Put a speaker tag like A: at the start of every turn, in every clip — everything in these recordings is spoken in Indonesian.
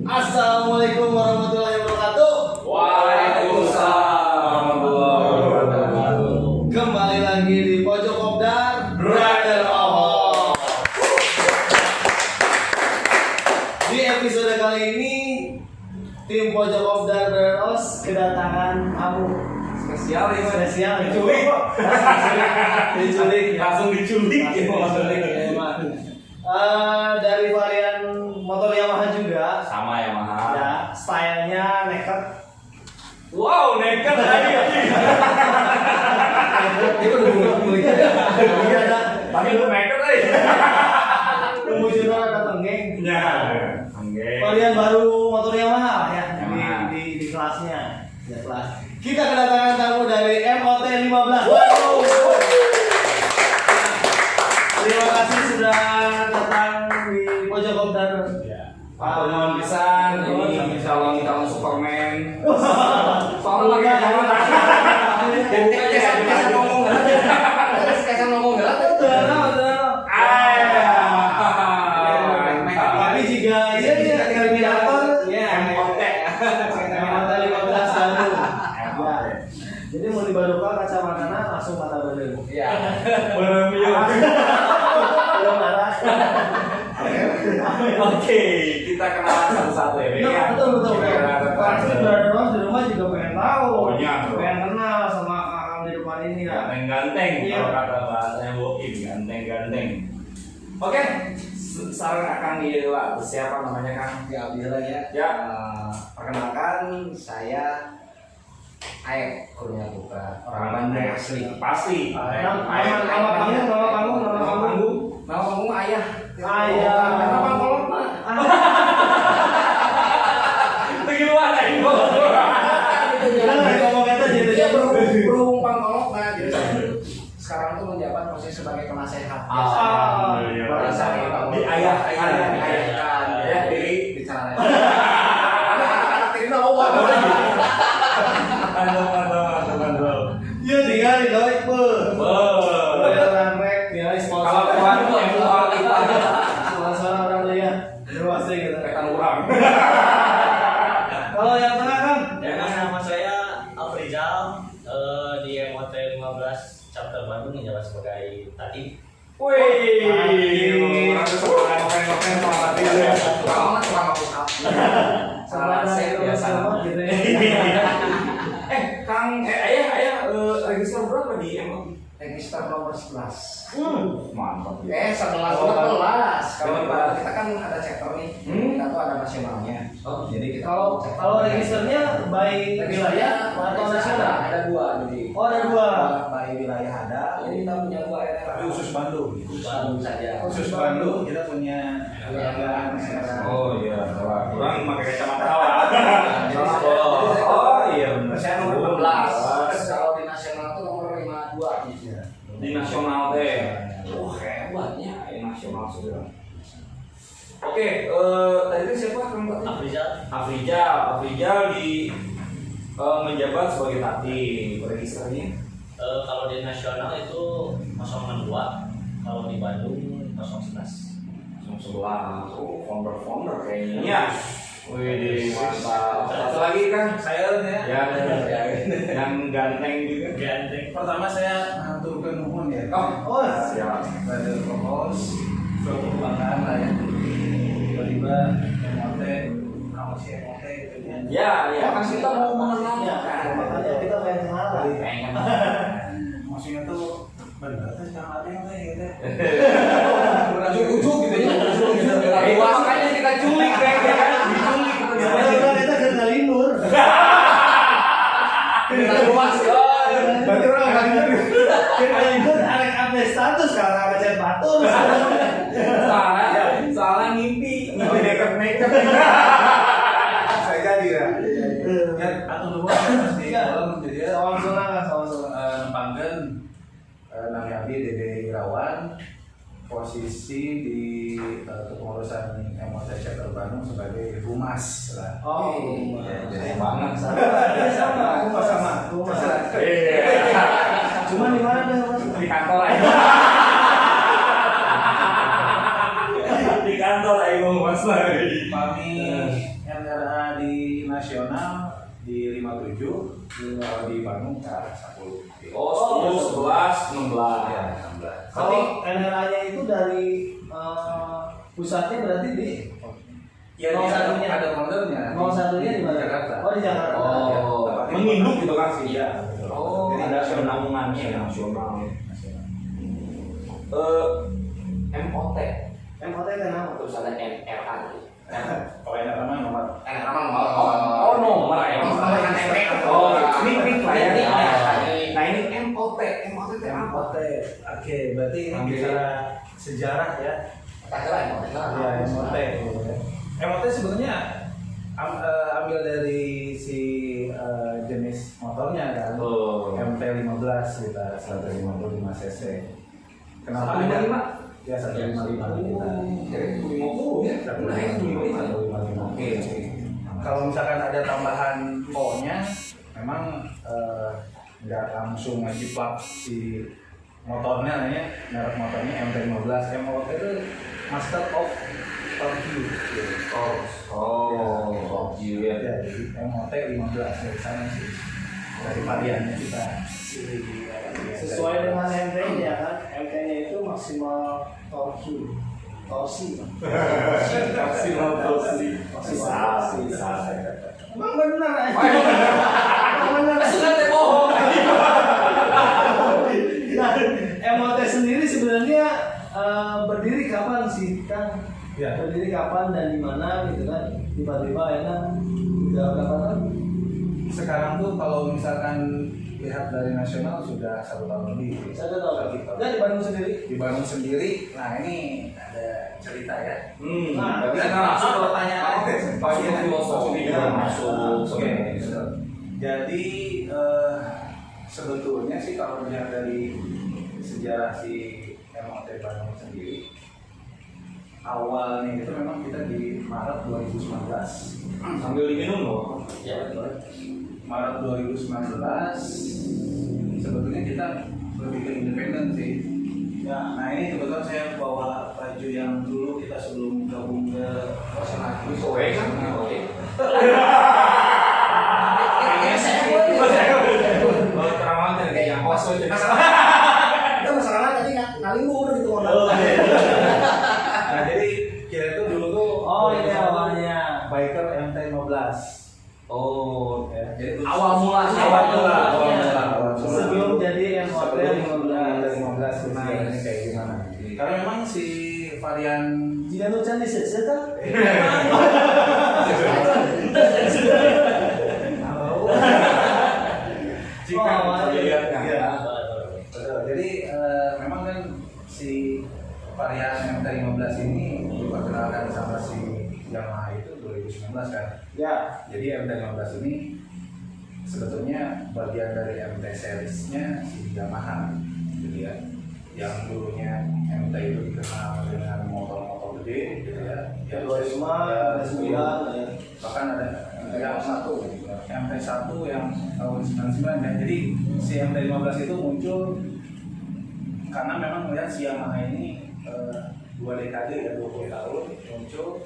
A: Assalamualaikum warahmatullahi wabarakatuh.
B: Waalaikumsalam warahmatullahi wabarakatuh.
A: Kembali lagi di Pojok Kopdar Brother of Hope. Di episode kali ini tim Pojok Kopdar Brother of Hope kedatangan tamu
B: Spesial
A: diculik
B: langsung diculik
A: dari varian motor Yamaha juga.
B: sama Yamaha.
A: Ya, stylenya naked.
B: Wow, naked lagi.
A: Itu udah iya ada.
B: Tapi lu naked aja.
A: Kemudian ada tenggeng.
B: Ya. Oke.
A: Varian baru motor Yamaha ya
B: Yamaha.
A: di kelasnya. Ya, kelas. Kita kedatangan tamu dari MOT 15 Bandung. Terima kasih sudah datang di Pojok Kopdar.
B: Pak Nuhun pisan, ini calon Superman. Soalnya pakai kacamata. Kesan ngomong galak.
A: Tapi jika dia Terminator,
B: MOT.
A: MOT 15 Bandung. Ya. Jadi mau dibadukan kacamatanya langsung mata Bandung.
B: Iya. Belum
A: Belum marah.
B: Oke, kita kenalan satu-satu ya.
A: Iya, betul. Pasti brother di rumah juga pengen tahu.
B: Oh, iya, bro.
A: Pengen kenal sama orang di depan ini ya.
B: Ganteng-ganteng,
A: Iya.
B: kalau kata bahasanya Boim, ganteng-ganteng. Oke, sekarang akan dijelaskan siapa namanya Kang?
C: Ya, Abdillah ya.
B: Ya.
C: Perkenalkan saya Aep Kurnia Buka, orang Bandung asli.
B: Pasti.
A: Nama panggung.
C: Nama panggung Ayah.
A: Ayah.
C: Nama panggung mah.
B: Gimana ini?
A: Ngomong kata
C: Dia
A: jadinya
C: berhubung pangkolok, nah jadi saya sekarang tuh menjabat posisi sebagai penasehat.
B: Di ayah.
C: Ya, diri bicara. Anak-anak ini nawa.
B: Mantap.
A: Iya tinggal di doik pe. Beneran rek tinggal di sponsor.
B: Kalau keluar itu MUA itu aja.
A: Suara orang lihat. Luas deh gitu.
B: Rekan kurang.
A: Kalau yang tengah kan?
D: Ya kan nama saya Afrizal di MOT 15 chapter Bandung menjabat sebagai tadi.
B: Wih, nopen sama tadi ya.
C: Kalau kurang aku salah saya biasa.
A: Gitu ya.
B: Kang, ayah, register berapa di MOT?
C: Register nomor 11.
B: Mantap.
C: 11. Kalau kita kan ada chapter nih. Kita tuh ada nasionalnya.
B: Oh,
C: Jadi kita
A: Kalau registernya by wilayah atau nasional?
C: ada dua, jadi
A: Oh, ada dua.
C: by wilayah ada. Jadi kita punya dua RR.
E: Tapi khusus Bandung.
C: Bandung saja.
E: Khusus Bandung kita punya
B: Oh iya, kurang pakai kacamata Oh iya benar.
C: Saya nomor 12. Kalau di nasional tuh nomor 52.
B: Di nasional teh. Wah hebatnya ya nasional sudah. Oke, tadi itu siapa Kang tadi? Afrizal di menjabat sebagai tati registernya.
D: Kalau di nasional itu 062, kalau di Bandung 011.
B: 11. Oh, founder kayaknya. Iya. Wih, mantap. Satu lagi kan?
E: saya
B: Ya, yang ganteng juga.
D: Ganteng.
E: pertama saya mengaturkan nuhun ya.
B: Oh, siap.
E: Pada propos suatu kebanggaan lah ya. Tiba-tiba MOT, nama si MOT gitu ya.
B: Ya, kan kita mau mengenal
A: Ya, makanya kita pengen kenalan.
B: pengen.
E: Maksudnya tuh bener tuh jangan ada yang kayak gitu.
C: Ujuk-ujuk gitu ya.
B: Makanya kita culik kan, diculik kita
A: Sebenarnya kita kenal Linur.
B: Kita luas.
A: Berarti orang Linur. Kenal Linur ada update status karena ada chat batur.
B: Salah ngimpi makeup.
E: Saya jadi ya. Ya, atau nuhun pasti kalau jadi ya.
A: Sama-sama.
E: Nempangkeun Nang Yadi Dede Irawan posisi di kepengurusan MOT Chapter Bandung sebagai humas lah.
A: Oh,
E: Ya,
B: Jadi banget.
A: sama.
B: Iya.
A: Cuma di mana Mas?
B: Di kantor aja. Di kantor ayo mas lagi.
E: Kami NRA di nasional di 57, kalau di Bandung ke arah 10.
B: Oh, 10, 11, 16.
E: Ya, 16.
A: Kalau NRA-nya itu dari pusatnya berarti di
E: Ya,
A: Mau
E: dia
A: satunya.
E: ada foldernya.
A: mau satunya di mana?
E: Jakarta.
A: Oh di Jakarta.
B: Oh, menginduk gitu kan sih?
E: Iya.
B: Oh,
E: Jadi
B: ada
E: nasional.
B: penanggungannya nasional. MOT,
A: MOT kenapa?
B: terus ada MRA.
E: Kalau NRA mah nomor.
C: NRA mah nomor.
B: Oh, nomor ya.
C: Nomor kan MRA.
B: Oh, ini kliennya.
C: Ini.
B: Nah, ini MOT. MOT itu apa?
E: MOT. Oke, berarti ini
B: Oke.
E: bicara sejarah ya.
C: Tak lah MOT lah.
E: Ya, MOT. MOT sebenarnya ambil dari si jenis motornya kan.
B: Oh.
E: MT15 kita 155 cc. Kenapa
B: 155?
E: Ya 155 kita.
B: Jadi 50 ya. Nah, itu 155. Oke.
E: Kalau misalkan ada tambahan O-nya, memang nggak langsung ngejiplak si motornya, merek motornya MT15. MOT itu Master of Torque.
B: Oh, ya.
E: Ya, jadi MOT 15 dari sana sih. Dari variannya kita pilih
A: Sesuai dengan MT-nya kan, MT-nya itu maksimal torsi.
B: Maksimal torsi.
A: Bisa. Emang benar aja.
B: Sudah bohong.
A: Nah, MOT sendiri sebenarnya berdiri kapan sih kan?
E: Ya.
A: Berdiri kapan dan di mana gitu kan? Tiba-tiba enak udah berapa tahun?
E: Sekarang tuh kalau misalkan lihat dari nasional sudah 1 tahun lebih.
A: 1 tahun. Enggak di Bandung sendiri.
E: Di Bandung sendiri, nah ini ada cerita ya.
A: Nah,
B: Tapi
E: kita
B: langsung
E: langsung
B: pertanyaan. Pasti filosofi juga masuk.
E: Oke. Jadi sebetulnya sih kalau melihat dari sejarah si MOT Bandung sendiri, awalnya itu memang kita di Maret 2019.
B: Sambil diminum loh.
D: Ya, betul.
E: Maret 2019 sebetulnya kita lebih ke independen sih. Ya, nah ini kebetulan saya bawa baju yang dulu kita sebelum gabung ke Rosanaki.
B: Soe kan? Oke. Oh, terawat kayak yang kos aja.
C: Itu masalahnya tadi ngalimbur gitu
A: Oh,
C: orang.
A: iya.
E: Nah jadi kita itu dulu tuh
A: Oh, ini awalnya.
E: biker MT15.
B: Oh,
E: Ya, jadi
B: awal mulanya.
E: awal mula.
A: Sebelum jadi MOT
E: 15
A: Nice.
E: ini kayak gimana? Karena memang si varian
A: Jika nucan di seta,
E: jika
A: awalnya.
E: dilihat kan.
A: Iya.
E: Betul. Jadi memang kan si varian MT15 ini diperkenalkan sama si Yamaha itu 2019 kan.
A: Ya.
E: Jadi MT15 ini sebetulnya bagian dari MT seriesnya si Yamaha gitu ya. Yang dulunya MT itu dikenal dengan motor-motor gede gitu ya.
A: Yang 25, 29 ya.
E: Bahkan ada yang satu MT1 yang tahun 99 ya. Jadi si MT15 itu muncul karena memang melihat si Yamaha ini 2 dekade ya, 20 tahun muncul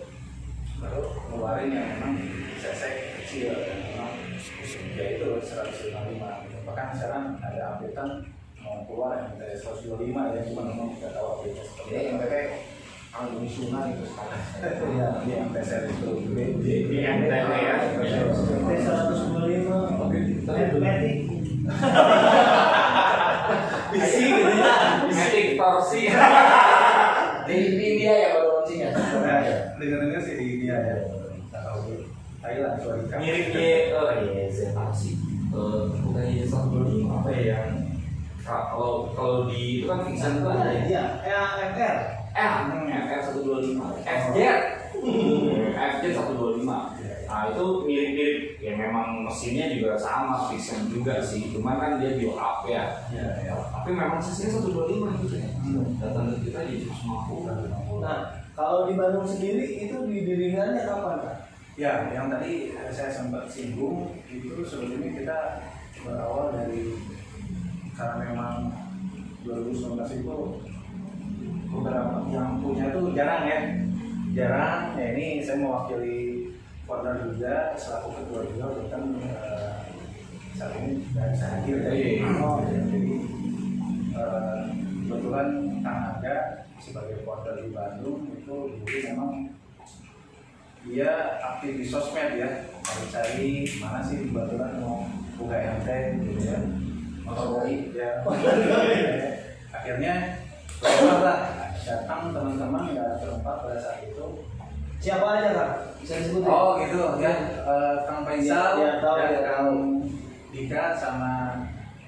E: baru ngeluarin yang memang cc kecil dan memang ya itu 155 gitu. Bahkan sekarang ada updatean mau keluar MT 125 ya, cuma memang kita tahu update seperti
C: Jadi
E: itu.
C: MPP kalau di Suna itu sekarang.
E: Ya, di MT series itu
B: Di MT ya.
A: MT 125. Matic. Bisi gitu ya.
B: Matic torsi.
C: Di India ya baru launching ya.
E: dengar-dengar sih di India ya. Nggak tahu di Thailand sorry kan.
B: Mirip ya, Zeta sih. Bukan ya 125 apa ya yang kalau di itu kan fiction tuh ada ya.
A: Iya, FR.
B: FR 125, FJ 125. Nah itu mirip-mirip ya, memang mesinnya juga sama, fiction juga sih. Cuman kan dia bio up ya.
E: Ya.
B: Tapi memang sisinya 125 gitu ya. Datang ke kita di 150.
A: Nah, kalau di Bandung sendiri itu didirikannya kapan, Pak?
E: Ya, yang tadi saya sempat singgung itu sebelumnya kita berawal dari karena memang 2019 itu beberapa yang punya tuh jarang ya. Jarang, ya ini saya mewakili partner juga selaku ketua juga kan saat ini nggak bisa hadir jadi kebetulan Kang Aga sebagai partner di Bandung itu dulu memang dia aktif di sosmed ya, cari mana sih kebetulan mau buka MT gitu ya, motor boi ya. Akhirnya datang teman-teman ya berempat pada saat itu.
A: Siapa aja Kang? Bisa disebutin?
E: Oh gitu ya, Kang Faisal,
A: Ya, tahu, ya,
E: Kang Dika sama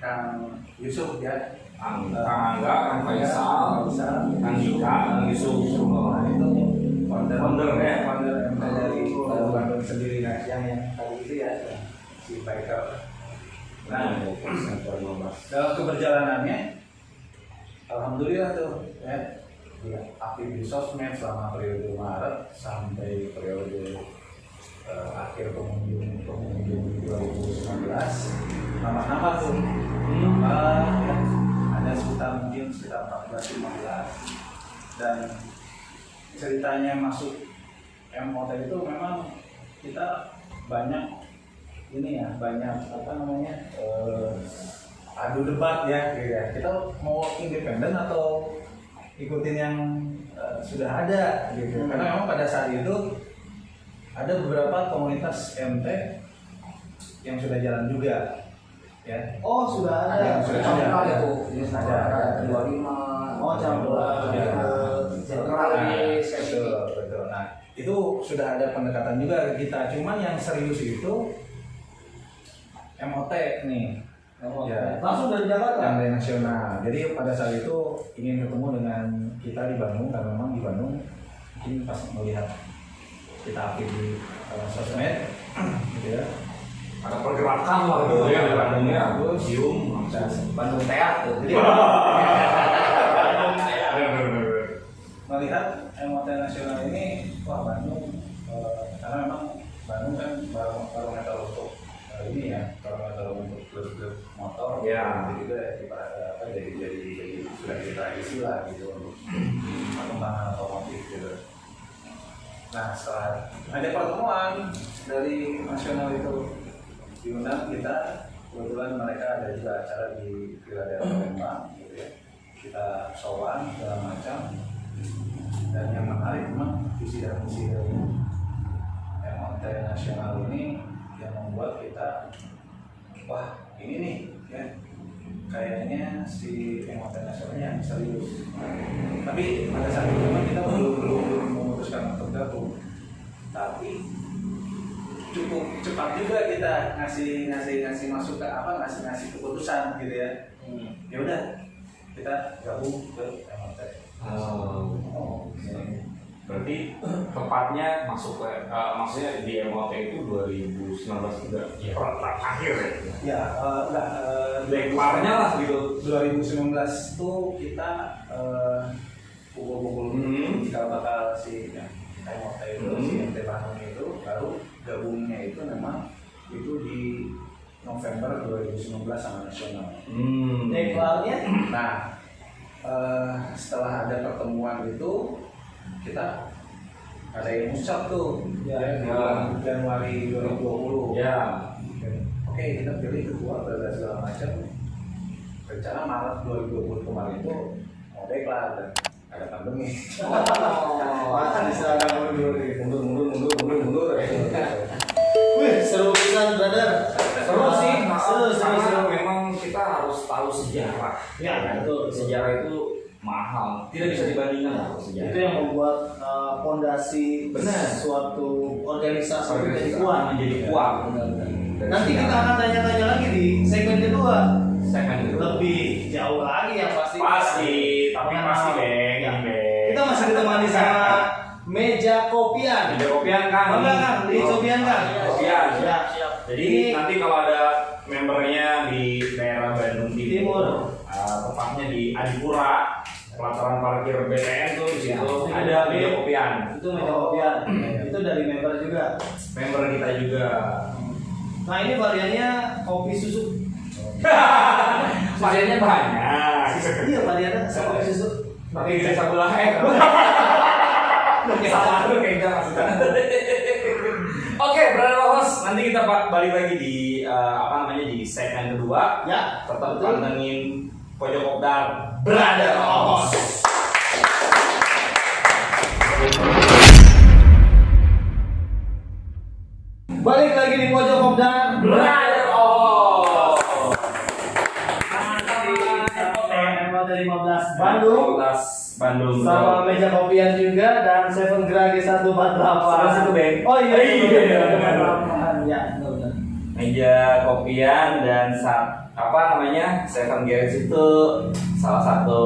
E: Kang Yusuf ya.
B: Kang Angga, Kang Faisal, Kang Dika, Kang Yusuf.
E: Nah itu
B: Founder ya?
E: founder MT dari Bandung sendiri nah, yang tadi itu ya si Biker. Nah dalam keberjalanannya, alhamdulillah tuh ya, dia aktif di sosmed selama periode Maret sampai periode akhir pengunjung 2019 nambah tuh ya, ada sekitar 14-15 dan ceritanya masuk MOT itu memang kita banyak ini ya, banyak apa namanya adu debat ya gitu ya. Kita mau independen atau ikutin yang sudah ada gitu. Karena memang pada saat itu ada beberapa komunitas MT yang sudah jalan juga ya.
A: Oh sudah ada.
C: Ada itu,
E: Ada
C: 25.
A: Oh campur.
E: Betul. Nah itu sudah ada pendekatan juga ke kita. Cuman yang serius itu MOT nih. Ya.
A: Langsung dari Jakarta.
E: Yang dari nasional. Jadi pada saat itu ingin ketemu dengan kita di Bandung karena memang di Bandung mungkin pas melihat kita aktif di sosmed, gitu ya.
B: Ada pergerakan lah gitu ya di Bandung ya. Cium,
C: Bandung Teat tuh. Jadi
E: melihat MOT nasional ini, wah Bandung, karena memang Bandung kan barometer untuk ini ya, barometer untuk klub-klub motor,
B: ya.
E: Jadi juga jadi sudah jadi tradisi lah gitu untuk perkembangan otomotif gitu. Nah setelah ada pertemuan dari nasional itu diundang kita, kebetulan mereka ada juga acara di Philadelphia Lembang, gitu ya. Kita sowan segala macam. Dan yang menarik memang visi dan misi dari MOT nasional ini yang membuat kita wah ini nih ya kayaknya si MOT nasional yang serius. Tapi pada saat itu memang kita belum memutuskan untuk gabung. Tapi cukup cepat juga kita ngasih masuk ke apa ngasih keputusan gitu ya. Ya udah kita gabung ke MOT.
B: Berarti tepatnya masuk ke maksudnya di MOT itu 2019 juga akhir ya?
E: Ya, enggak.
B: Deklarnya lah gitu.
E: 2019 itu kita pukul-pukul cikal bakal si MOT itu, si MT Bandung itu baru gabungnya itu memang itu di November 2019 sama nasional.
A: Deklarnya?
E: Nah, setelah ada pertemuan itu kita ada yang musyak tuh ya, di bulan Januari 2020
B: Ya.
E: Oke, kita pilih ketua dan segala macam. Rencana Maret 2020 kemarin itu mau deklar dan ada pandemi.
A: Masa diserang mundur.
E: Mundur.
A: Wih, seru pisan brother.
B: Seru sih,
A: Seru.
B: karena memang kita harus tahu sejarah.
A: Ya, betul.
B: Sejarah itu mahal, tidak bisa dibandingkan lah sejarah.
A: Itu yang membuat fondasi
B: Benar.
A: suatu organisasi menjadi kuat.
B: menjadi kuat.
A: Nanti kita akan tanya-tanya lagi di segmen kedua.
B: Segmen kedua.
A: Lebih jauh lagi yang pasti.
B: Tapi pasti Beng.
A: Ya. Kita masih ditemani sama meja kopian.
B: Meja kopian kan.
A: Bangga kan? Di kopian kan?
B: Kopian.
A: Ya.
B: Jadi
A: Ini-
B: nanti kalau ada membernya di daerah Bandung
A: Timur.
B: tepatnya di Adipura, pelataran parkir BTN tuh di situ
A: Ya.
B: ada meja kopian.
A: Itu meja kopian. Itu dari member juga.
B: Member kita juga.
A: Nah ini variannya kopi susu.
B: Variannya banyak.
A: Iya variannya kopi susu.
B: Pakai gede sebelah Salah lu kayak gitu maksudnya. Oke, nanti kita balik lagi di di segmen kedua.
A: Ya,
B: Tetap
A: betul.
B: pantengin Pojok Kopdar Brother Os.
A: Balik lagi di Pojok Kopdar
B: Brother Os.
A: MOT 15 Bandung
B: Bandung.
A: sama meja kopian juga dan Seven Grage 148.
B: Sama situ, Bang.
A: Oh iya,
B: Iya.
A: Ya, benar.
B: Meja kopian dan Seven Garage itu salah satu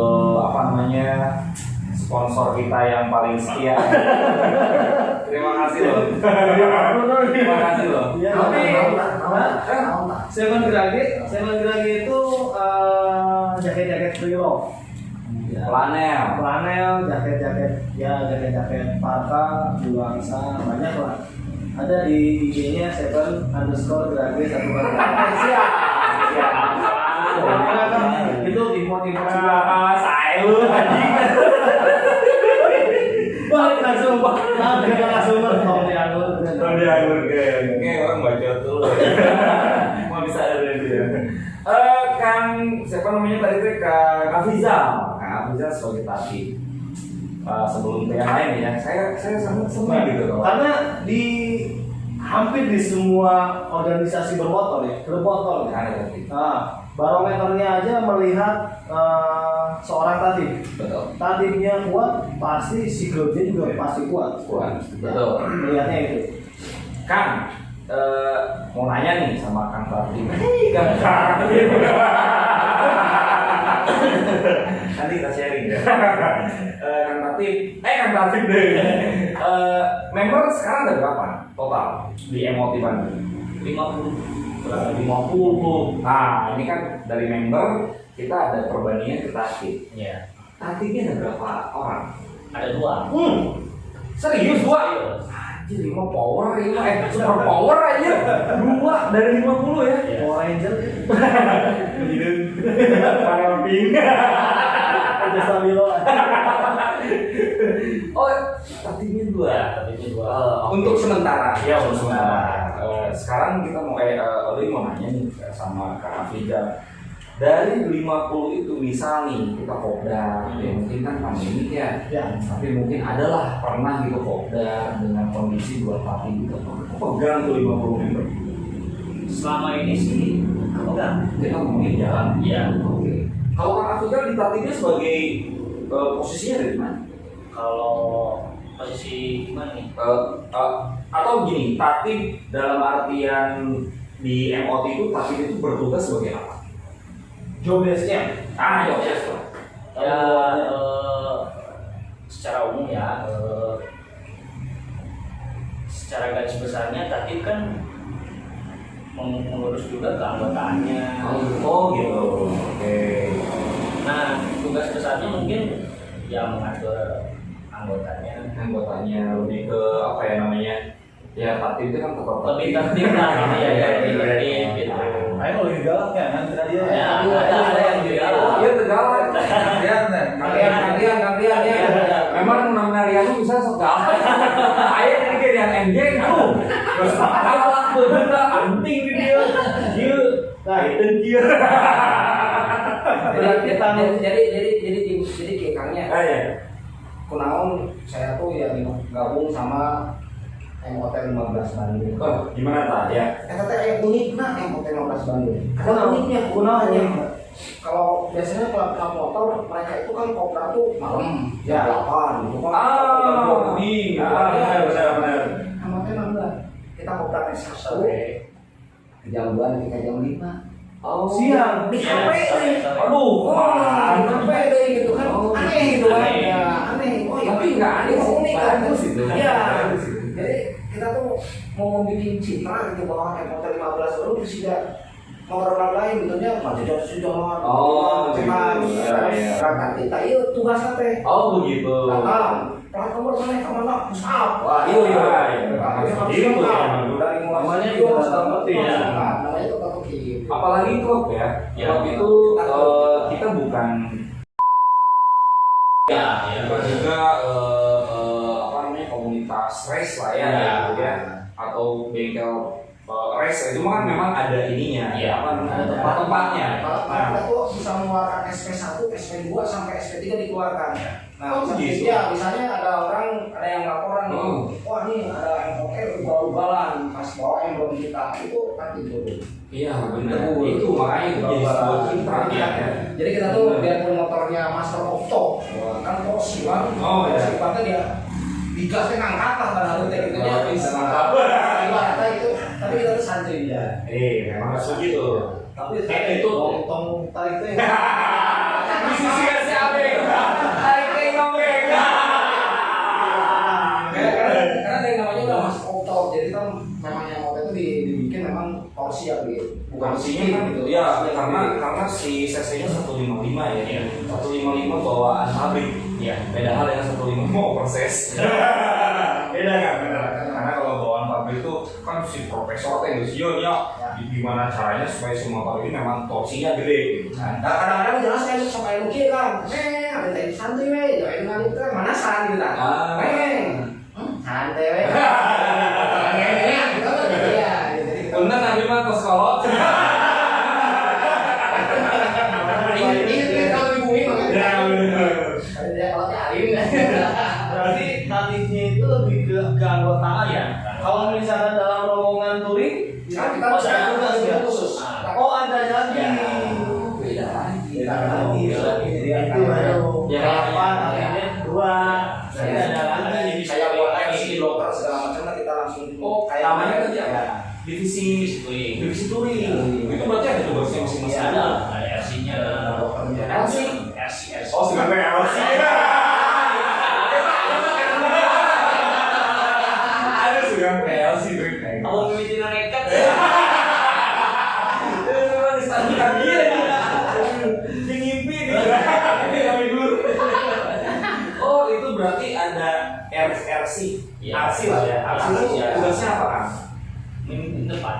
B: sponsor kita yang paling setia. Terima kasih loh. Terima kasih loh.
A: Iya,
C: Tapi
A: Seven Grage itu jaket-jaket freelove. Ya. Flanel, jaket-jaket parka, nuansa, banyak lah. Ada di IG-nya _Grage 148. Siap. Itu import-import semua.
B: Saya lu anjing.
A: Balik langsung, langsung tolong diatur.
B: Oke, orang baca tuh. Mau bisa ada dari dia. Siapa namanya tadi tuh Kak Fizal sebagai tadi. Sebelum ke yang lain ya, saya sangat senang gitu loh.
A: Karena hampir di semua organisasi bermotor ya, klub motor ya.
B: Ada tadi.
A: Nah, barometernya aja melihat seorang tatib.
B: Betul.
A: Tatibnya kuat, pasti si klubnya juga pasti kuat.
B: Betul.
A: Melihatnya itu.
B: Kang, mau nanya nih sama Kang Tatib. Kang Tatib. Nanti kita sharing ya. Kang Tatib deh. Member sekarang ada berapa total di MOT Bandung? 50. Nah, ini kan dari member kita ada perbandingan ke Tatib.
D: Iya.
B: Tatibnya ada berapa orang?
D: Ada 2.
B: Serius 2? Anjir, 5 power, super power aja. 2 dari 50 ya.
D: Iya.
A: Power Ranger,
B: Panel pink.
A: ada stabilo.
B: Oh, tatibnya 2.
D: Ya, tapi itu 2.
B: Untuk sementara.
D: Iya, untuk sementara.
B: Sekarang kita mau mau nanya nih sama Kak Afija. Dari 50 itu misal nih kita kopdar, ya mungkin kan pandemi ya. Tapi mungkin adalah pernah gitu kopdar dengan kondisi 2 party gitu. Pegang tuh 50 member.
D: Selama ini sih enggak.
B: Kita ngomongin jalan.
D: Iya.
B: Oke. Kalau Kak Afija di tatibnya sebagai posisinya dari mana?
D: Kalau posisi gimana nih?
B: Atau gini, tatib dalam artian di MOT itu tatib itu bertugas sebagai apa?
A: Jobdesknya.
B: Yes.
D: Ya, secara umum ya, secara garis besarnya tatib kan mengurus juga keanggotaannya.
B: Oh gitu. Oke.
D: Nah, tugas besarnya mungkin ya mengatur anggotanya
B: Lebih ke apa ya namanya? Ya tatib itu kan tetap
D: lebih tertib lah gitu ya, lebih tertib gitu.
A: Ayo lebih galak ya, nanti dia.
D: Ya, ada yang lebih galak.
B: Iya tegalak. Gantian ya. Memang namanya Rianu bisa sekali. Ayo ini kayak yang endgame tuh. Terus galak bener anting di dia. Dia itu dia.
C: Jadi kekangnya.
B: Ya.
C: Kunaon saya tuh ya gabung sama MOT 15 Bandung.
B: Oh, gimana tak ya?
C: Eta teh aya unikna MOT 15 Bandung. Ada
A: Kunaon?
C: uniknya,
A: Kunaon?
C: uniknya. Kalau biasanya klub motor mereka itu kan kopdar tuh malam
B: Ya.
C: 8 gitu kan.
B: Benar.
C: MOT 16. Kita kopdar teh Sabtu jam 2 kita jam 5.
B: Oh,
A: Siang.
C: Di HP nih.
B: Aduh,
C: Di HP deh gitu kan.
D: Oh,
C: Aneh gitu kan.
D: aneh.
C: Ya, aneh. Oh, ya.
B: Tapi nggak aneh sih,
C: unik kan.
B: bagus itu.
C: Iya.
B: Bagus itu.
C: Jadi kita tuh mau bikin citra gitu bahwa MOT 15 baru terus juga motor lain gitu nya maju sudah
B: Oh,
C: cepat
B: gitu. Iya.
C: berangkat kita iya tugas teh
B: Oh begitu.
C: plat nomor mana kemana pusat
B: Wah, iya.
C: gitu dari
A: Namanya
C: mulai
A: juga tertib ya.
C: namanya itu tertib
B: Apalagi klub ya.
D: Ya.
B: Klub itu kita bukan
D: Ya,
B: bukan juga komunitas race lah ya,
D: Ya.
B: gitu ya. Atau bengkel race itu kan memang ada ininya,
D: Iya.
B: apa namanya, tempat-tempatnya.
C: Kita tuh bisa mengeluarkan SP1, SP2 sampai SP3 dikeluarkan. Nah,
B: Oh, begitu.
C: ya misalnya ada orang, ada yang laporan nih, wah nih ada MOK ugal-ugalan pas bawa emblem kita, itu kan itu.
B: Iya benar. Itu makanya itu jadi sebuah citra ya.
C: Jadi kita tuh biarpun motornya Master of Top, kan Porsche bang,
B: Oh, iya.
C: sifatnya dia digasnya ngangkat lah kan harusnya gitu ya, bisa
B: ngangkat.
C: ibaratnya itu, tapi kita tuh santai dia.
B: Memang harus begitu.
A: Tapi
B: Itu
A: tong tarik itu
B: di sisi kasih abeng, tarik tengok
C: Karena ada yang namanya udah Master of Top, jadi kan memang yang motor itu dibikin memang Porsche ya gitu, bukan
B: Porsinya
C: mesin
B: kan
C: gitu.
B: ya karena si cc-nya 155 ya.
D: Iya.
B: 155 bawaan pabrik.
D: Iya.
B: Beda hal yang 155 proses. Beda kan? Karena kalau bawaan pabrik itu kan si profesor Tenggusion ya gimana caranya supaya semua pabrik ini memang torsinya gede gitu kan.
C: Nah kadang-kadang jelas kan sama yang mungkin kan, ada tadi santai weh, jangan ngalir kan manasan gitu kan, santai weh, gitu kan ya.
B: Bener nanti mah tos kolot.
C: Ini kalau di bumi makanya.
B: Ya bener.
C: Dia kalau alim.
A: berarti tatihnya itu lebih ke anggotaan ya. Kalau misalnya dalam rombongan touring,
C: Kita
A: oh,
C: bisa
A: ada tugas ya?
C: khusus.
A: Oh ada lagi.
B: Beda lagi.
A: Beda lagi. Jadi itu baru
B: Ya,
A: delapan,
B: ya.
A: akhirnya dua. Jadi ada lagi.
C: Kayak buat MC locker segala macam kan kita langsung.
B: Kayak namanya tadi apa? Divisi touring. Itu berarti ada tugasnya masing-masing.
D: Ada RC-nya.
B: RC.
D: RC.
B: Oh, sebenarnya RC. Ada sudah RC touring.
D: Kamu mimpi nekat.
B: Memang standar dia nih. Dia ngimpi nih. Kami dulu. Oh, itu berarti ada RC.
D: Iya.
B: RC lah ya. RC itu
D: Iya.
B: tugasnya apa kan?
D: Mimpi depan.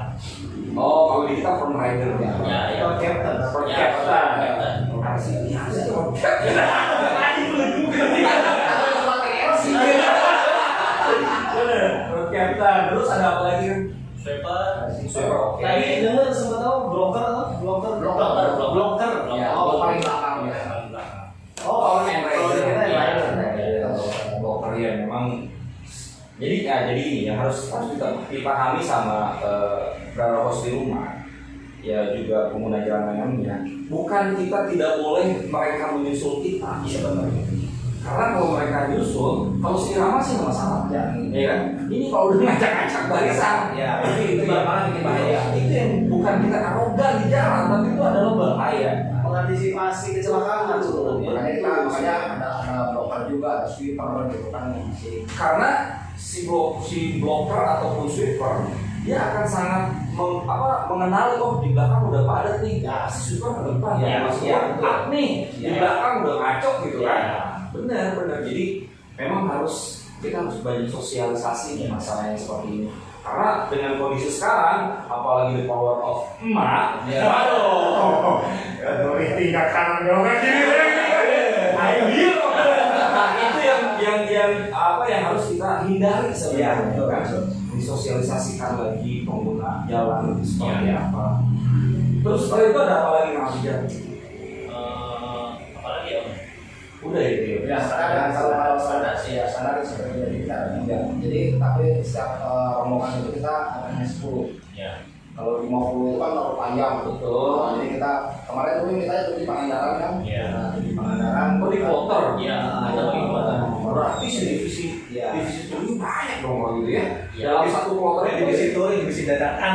B: Oh, kalau di kita front rider ya.
D: Ya, ya.
A: Oh, captain.
B: Front
D: Ya,
B: captain.
D: captain.
B: RC. Ya, front captain. Tadi belum juga. Bener. Front captain. Terus ada apa lagi kan?
D: Sweeper.
B: Sweeper, oke.
A: Tadi dengar sempat tahu blocker.
C: Ya,
A: Oh,
C: paling belakang ya.
D: Paling belakang.
A: Oh,
B: Kalau
A: kalau
B: yang
A: kita
B: rider,
A: yang
B: ya,
A: rider.
B: blocker ya memang. Jadi ini yang harus kita dipahami sama para host di rumah. Ya juga pengguna jalan lainnya. Bukan kita tidak boleh mereka menyusul kita sebenarnya. Karena kalau mereka nyusul, kalau seirama sih nggak masalah. Ya kan? Ini kalau udah ngacak-ngacak barisan, ya itu yang malah bikin bahaya. Itu yang bukan kita arogan di jalan, tapi itu adalah bahaya.
A: Mengantisipasi kecelakaan sebenarnya.
C: Makanya ada blocker juga, ada sweeper gitu kan yang masih.
B: Karena si blocker ataupun sweeper dia akan sangat mengenali di belakang udah padat nih, ya si sweeper ke depan
D: Ya,
B: ya maksudnya
D: betul.
B: nih di
D: Ya.
B: belakang udah ngaco gitu
D: Ya.
B: kan. Benar. Jadi memang kita harus banyak sosialisasi nih masalah yang seperti ini. Karena dengan kondisi sekarang, apalagi the power of emak, aduh, tingkat kanan doang ayo. Nah itu yang harus kita hindari sebenarnya, kan? Disosialisasikan lagi pengguna jalan seperti apa. Terus setelah itu ada apa lagi Mas Ija?
D: Apalagi ya?
B: Udah itu
C: Ya, kalau standar sih ya, standar seperti jadi kita ada 3. Jadi tapi setiap rombongan itu kita ada 10.
D: Ya.
C: Kalau 50 itu kan terlalu panjang.
B: Betul.
C: Jadi kita kemarin tuh kita itu di Pangandaran kan.
D: Iya.
C: Nah, di Pangandaran.
B: Oh di kloter.
D: Iya, ada bagi kloter.
B: Berarti si divisi touring banyak dong kalau gitu ya.
D: Iya.
B: Dalam satu kloter itu
A: Divisi touring, divisi dadakan.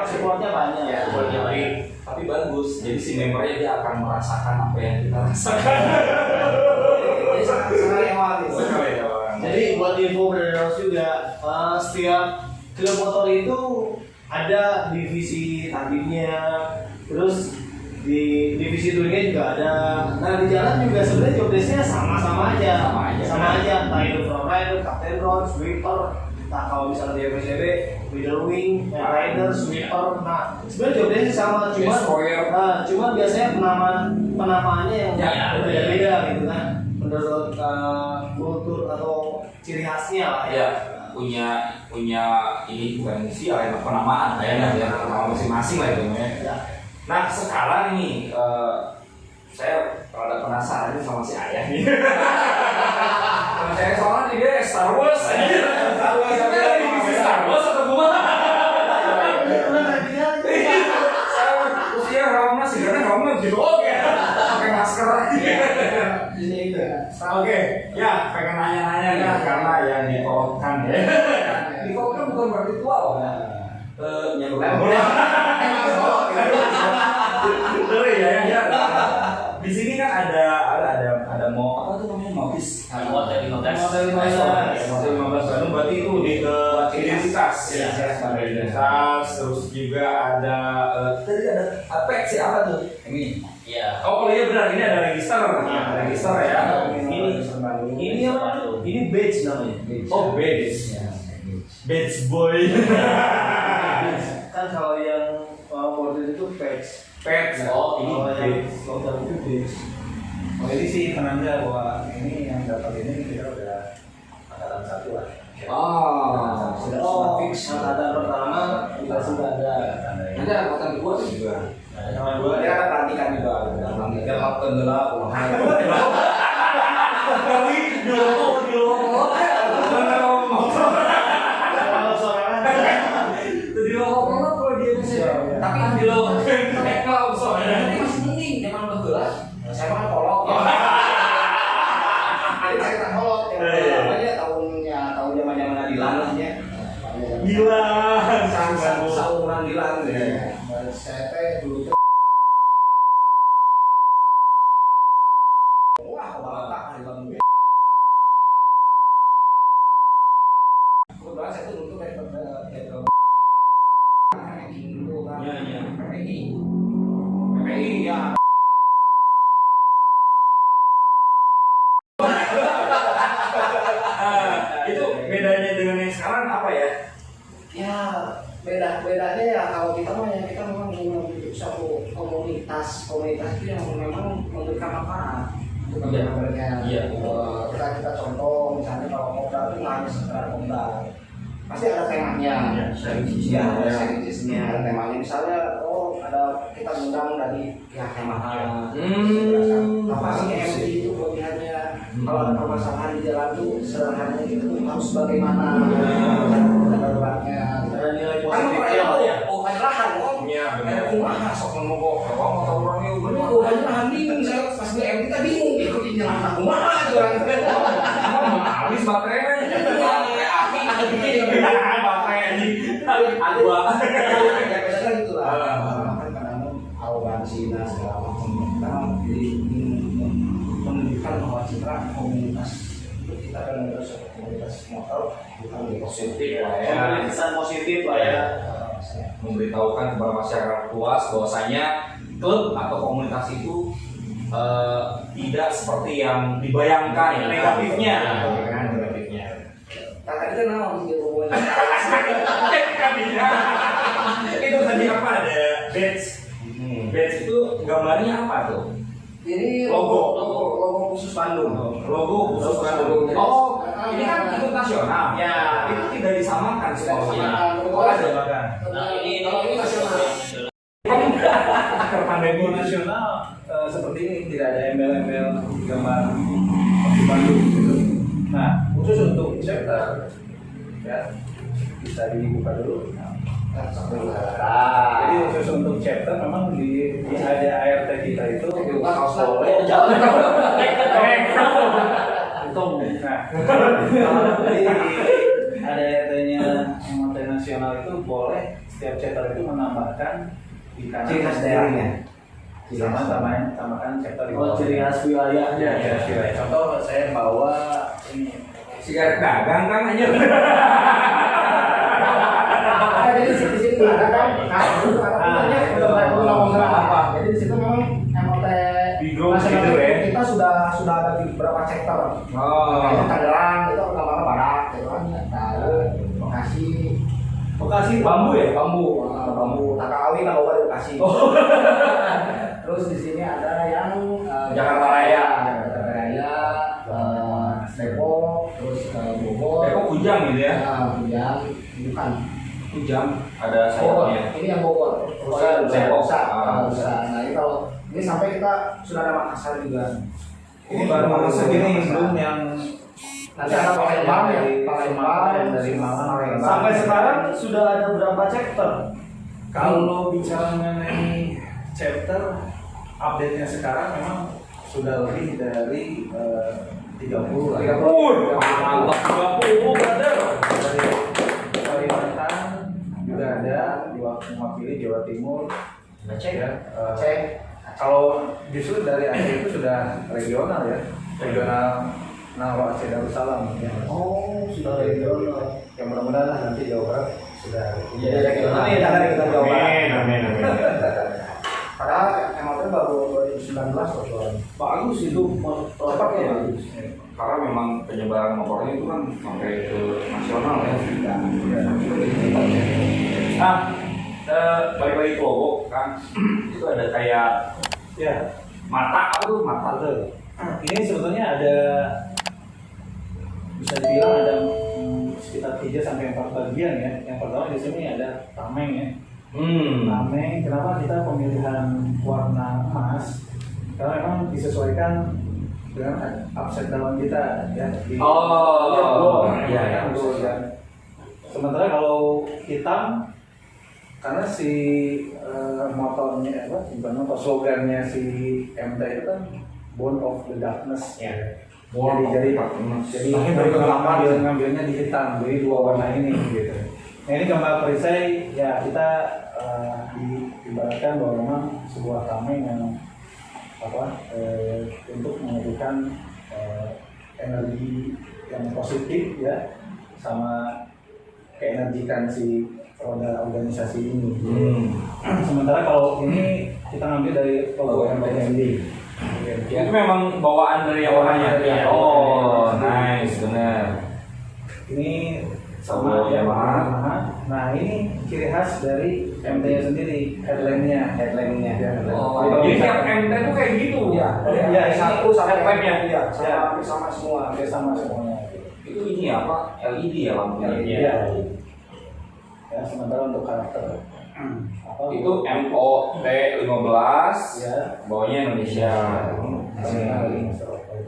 A: Supportnya banyak.
C: Ya,
D: supportnya banyak.
B: Tapi bagus. Jadi si membernya dia akan merasakan apa yang kita rasakan.
C: Jadi sangat hewan gitu.
A: Jadi buat info Brother juga, setiap klub motor itu ada divisi tandingnya, terus di divisi touringnya juga ada. Nah di jalan juga sebenarnya jobdesknya sama aja. Entah itu front rider, captain rod, sweeper. Nah kalau misalnya di FSCB, middle wing, rider, sweeper. Nah sebenarnya jobdesknya sama, cuma biasanya penamaannya yang berbeda-beda gitu kan. Menurut kultur atau ciri khasnya lah ya.
B: punya ini bukan inisial ya, penamaan kayaknya ya, nama masing-masing lah itu ya. Nah sekarang nih saya rada penasaran sama si Ayah nih. Saya soalnya dia Star Wars aja. Star Wars atau gimana? Usia helmnya sebenarnya helmnya jilog ya, pakai masker. Oke, ya pengen nanya-nanya ya karena yang dikolotkan ya. Dikolotkan bukan berarti tua loh. Ya. Di sini kan ada mau apa tuh namanya motis.
D: Model 15
B: Model 15 Bandung berarti itu lebih ke identitas. Identitas, terus juga ada tadi ada Apex sih apa tuh? Ini.
D: Iya.
B: Oh iya benar, ini ada register. Register ya.
A: Ini apa tuh? Ini badge namanya.
B: Oh badge. Badge boy.
A: Kan kalau yang model itu badge.
B: Badge. Oh ini badge.
A: Kalau itu badge.
E: Oh ini sih penanda bahwa ini yang dapat ini kita udah angkatan 1 lah.
A: Sudah fix. Angkatan pertama kita sudah ada.
B: Ada angkatan kedua juga.
A: Angkatan kedua
C: Dia ada pelantikan juga.
B: Pelantikan angkatan 8. Tapi di lo kalau soalnya masih mending zaman baheula.
C: Saya makan kolot. Jadi saya tak kolot. Namanya tahun zaman Dilan lah ya.
B: Gila.
C: Sauran Dilan ya. Saya teh dulu wah kebalak hari Bandung. Kebetulan saya tuh dulu kayak ranking dulu kan.
B: Iya.
C: PPI ya.
B: Itu bedanya dengan yang sekarang apa ya?
C: Ya bedanya ya kalau kita mah ya kita memang membentuk suatu komunitas itu yang memang memberikan manfaat untuk membernya.
B: Iya.
C: Kita contoh misalnya kalau kopdar itu nggak hanya sekedar kopdar, pasti ada temanya. Ada sharing ada temanya. Misalnya ada kita undang dari pihak yang mahal. Apa sih MT itu kelebihannya? Kalau ada permasalahan di jalan tuh sederhananya itu harus bagaimana? Daruratnya.
A: Ada nilai
C: Kan
A: positifnya ya.
C: oh ada lahan,
B: Iya, benar.
C: ada kumaha sok ngomong motor orangnya bener. Oh ada lahan bingung saya pas di MT kita bingung ikutin jalan aku kumaha aja orang.
B: Habis baterainya.
C: Api ada bikin
B: Baterai ini. Dua.
C: biasanya gitu lah. Kan kadang arogansi dan segala macam. Kita jadi menunjukkan bahwa citra komunitas itu kita akan menjadi komunitas motor bukan lebih positif lah ya.
A: Kesan positif lah ya.
B: Memberitahukan kepada masyarakat luas bahwasanya klub atau komunitas itu tidak seperti yang dibayangkan ya, negatifnya. Negatifnya.
C: Kakak itu nama di rumahnya.
B: Itu tadi apa ada badge. Badge itu gambarnya apa tuh?
C: Ini
B: Logo
C: khusus Bandung.
B: Logo khusus Bandung. Oh, ini kan ikut nasional.
A: Ya.
B: Itu tidak disamakan semuanya.
C: Oh, ada
E: bahkan.
D: Nah, ini
C: kalau ini nasional.
B: Akar pandemi
E: nasional seperti ini tidak ada embel-embel gambar Persib Bandung gitu. Nah khusus untuk chapter ya bisa dibuka dulu. Jadi khusus untuk chapter memang di ada ART kita itu
C: Dibuka kaos
E: boleh.
C: jalan.
A: Untung.
E: Nah, jadi ada ART-nya MOT nasional itu boleh setiap chapter itu menambahkan di kanan
C: Ciri khas daerahnya.
E: Samakan chapter di
A: Oh, ciri khas wilayahnya.
E: Ya, wilayah. Contoh saya bawa ini
B: sigaret dagang kan aja.
C: Jadi di situ ada kan, itu jadi di situ memang MOT
B: Di grup
C: nasional
B: gitu ya.
C: kita sudah ada di beberapa chapter.
B: Oh.
C: Kayak Tangerang itu gambarnya badak, gitu kan. Bekasi
B: Bambu ya?
C: bambu. Takawi kalau di Bekasi.
B: Oh.
C: Terus di sini ada yang
B: Jakarta Raya.
C: Depok, terus Bogor.
B: Depok kujang gitu ya?
C: Kujang, bukan.
B: Kujang ada
C: Bogor.
B: sayapnya.
C: Ini yang Bogor.
B: Rusa,
C: Rusa.
B: ah.
C: Nah ini kalau ini sampai kita sudah ada Makassar juga.
E: Ini baru segini belum yang
C: Nanti ada Palembang ya,
E: Palembang dari Malang.
A: Sampai sekarang sudah ada berapa chapter?
E: Kalau bicara mengenai chapter, update-nya sekarang memang sudah lebih dari 30 lah.
B: 30. Mantap 30 brother.
E: Dari Kalimantan juga ada mewakili Jawa Timur.
C: Aceh.
E: Ya,
C: Aceh.
E: kalau justru dari Aceh itu sudah regional ya, regional Nawa Aceh Darussalam. Ya.
C: Oh, sudah regional.
E: Yang mudah-mudahan lah nanti Jawa Barat sudah.
C: Iya, regional.
A: Amin,
C: Ada kita Jawa Barat.
B: Amin.
C: Padahal MOT baru 2019 kok jualan.
A: Bagus itu
C: Cepat ya.
A: bagus.
B: Karena memang penyebaran motornya itu kan sampai ke nasional ya. Nah, balik lagi ke logo kan, itu ada kayak
E: Ya,
B: mata apa tuh mata tuh?
E: ini sebetulnya ada bisa dibilang ada sekitar 3 sampai 4 bagian ya. Yang pertama di sini ada tameng ya. Tameng, kenapa kita pemilihan warna emas? Karena memang disesuaikan dengan upside down kita ya.
B: Iya.
E: Sementara kalau hitam, karena si motornya bukan motor, slogannya si MT itu kan Born of the Darkness ya. Jadi ngambilnya di hitam, jadi 2 warna ini gitu. Nah ini gambar perisai ya, kita diibaratkan bahwa memang sebuah tameng yang untuk memberikan energi yang positif ya, sama keenergikan si roda organisasi ini. Sementara kalau ini kita ngambil dari logo MTMD.
B: Itu memang bawaan dari yang warnanya.
E: Iya.
B: Oh, nice, benar.
E: Ini
B: Sama
E: ya,
B: Yamaha.
E: Nah ini ciri khas dari MT sendiri, headline-nya. Ya,
B: Oh, jadi tiap MT itu kayak gitu.
C: Ya,
E: Ya, ini
C: satu sampai
B: headlamp-nya.
C: ya, sama semua.
E: Hampir sama semuanya.
B: Itu ini apa? LED ya lampunya.
E: Iya. Ya, sementara untuk karakter
B: Itu MOT 15,
E: ya.
B: bawahnya Indonesia.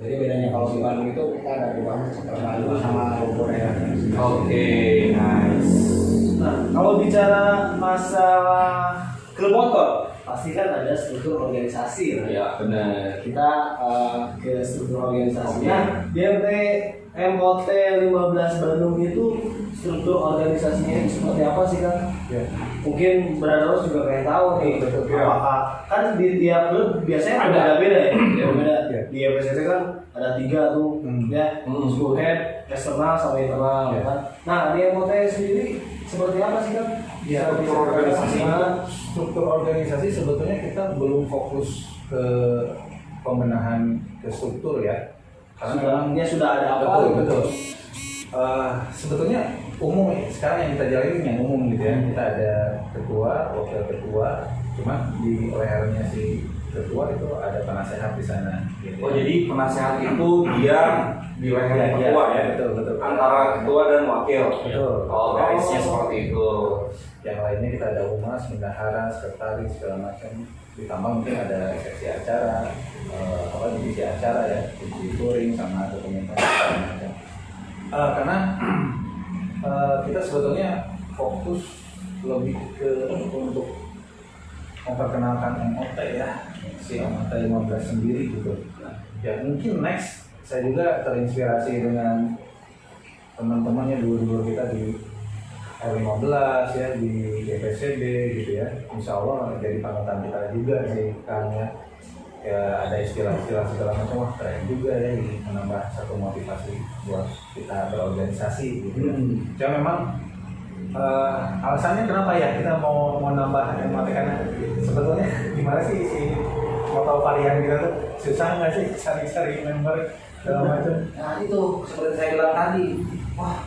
C: Jadi bedanya kalau di Bandung itu kita ada di Bandung Bandung sama Korea.
B: Oke, nice.
A: Nah, kalau bicara masalah klub motor, pasti kan ada struktur organisasi lah.
B: Ya, benar.
A: Kita ke struktur organisasinya. Di MOT 15 Bandung itu struktur organisasinya itu seperti apa sih kan?
E: Ya.
A: Mungkin Brother juga pengen tahu nih,
E: Betul.
A: apakah kan di tiap klub biasanya
B: Ada.
A: beda-beda ya, beda-beda.
E: Ya.
A: Di FSC kan ada 3 tuh, ya, school head, eksternal sama internal,
E: Ya.
A: kan. Nah, di MOT sendiri seperti apa sih kan?
E: Ya,
A: Struktur organisasi.
E: struktur organisasi sebetulnya kita belum fokus ke pembenahan ke struktur ya. Karena memang
A: Sudah ada apa?
E: betul. Sebetulnya umum sekarang yang kita jalanin yang umum gitu ya. Kita ada ketua, wakil ketua, cuma di lehernya si ketua itu ada penasehat di sana. Gitu.
B: Oh, jadi penasehat itu dia di leher ketua ya?
E: Betul.
B: Antara ketua dan wakil.
E: Betul.
B: Oh, garisnya seperti itu.
E: Yang lainnya kita ada humas, bendahara, sekretaris segala macam. Ditambah mungkin ada seksi acara, divisi acara ya, divisi touring sama dokumentasi segala macam. Karena kita sebetulnya fokus lebih ke untuk memperkenalkan MOT ya, si MOT 15 sendiri gitu. Ya mungkin next saya juga terinspirasi dengan teman-temannya dulu kita di R15 ya, di DPCB gitu ya. Insya Allah jadi panutan kita juga sih karena ya ada istilah-istilah segala macam, wah keren juga ya, ini menambah satu motivasi buat kita berorganisasi gitu ya. Cuma memang alasannya kenapa ya kita mau nambah MOT, karena sebetulnya gimana sih si motor varian kita tuh susah nggak sih cari member segala macam.
C: Nah itu seperti saya bilang tadi, wah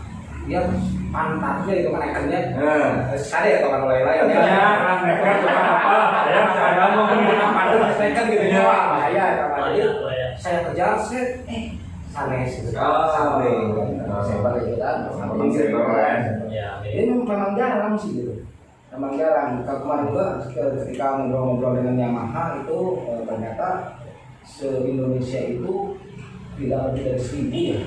C: dia pantatnya itu kan ekornya sekali ya kalau lain-lain ya.
B: Saya mau menggunakan pantat.
C: Kan gitu ya, bahaya. Saya kejar, sanes gitu.
B: Oh.
C: Sampai saber gitu kan.
B: Abang saber kan.
D: Ya,
C: Ini memang jarang sih gitu. Memang jarang. Kemarin juga ketika ngobrol-ngobrol dengan Yamaha itu ternyata se-Indonesia itu tidak lebih dari 1.000 ya.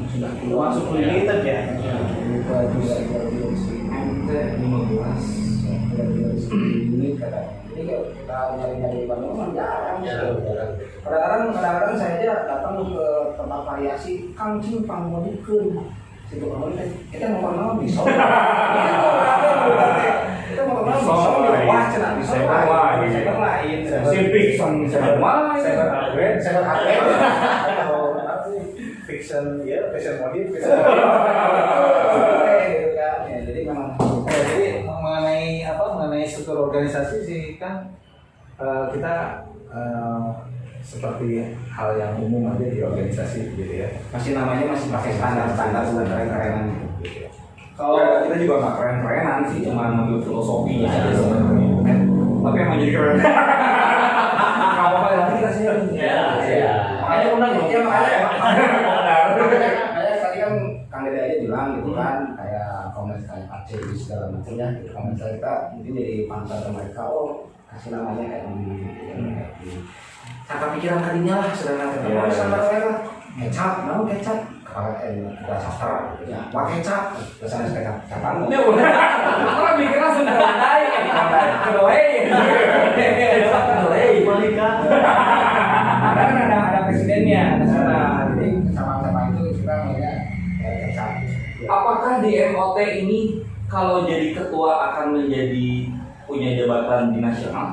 C: Sudah keluar
A: Masuk limited ya.
C: Tidak lebih dari 1.000. 15 unit katanya. Jadi kalau kita nyari-nyari di Bandung memang jarang. Kadang-kadang saya aja datang ke tempat variasi Kang Cimpang mau dikeun. Situ kamu kita mau kenal bisa. Kita mau kenal bisa. Wah, cenah bisa. Saya lain.
B: Fiction semua.
C: Saya
E: Fiction ya, fashion modif.
C: gitu kan. Ya, jadi memang
E: Jadi mengenai struktur organisasi sih kan kita seperti hal yang umum aja di organisasi gitu ya.
C: masih namanya masih pakai standar-standar keren-kerenan gitu.
B: Kalau kita juga nggak keren-kerenan sih, cuma ngambil filosofinya aja sebenarnya. Tapi emang jadi keren. Nggak apa-apa nanti kita sih.
D: Ya.
B: Makanya undang dong.
C: Ya makanya tadi kan Kang Dede aja bilang gitu kan kayak komen kayak Aceh segala macamnya gitu komen kita mungkin jadi pantar mereka kasih namanya kayak gini. Kata pikiran tadinya lah sederhana
B: Iya.
C: standar saya lah kecap, namun kecap kita sastra gitu ya, wah kecap, terus kecap, kapan?
B: Ini udah. Orang mikirnya sudah naik. Kedoi.
A: Malika.
C: Ada kan ada presidennya, ada sana. Jadi sama-sama itu kita ngelihat kecap.
B: Apakah di MOT ini kalau jadi ketua akan menjadi punya jabatan di nasional?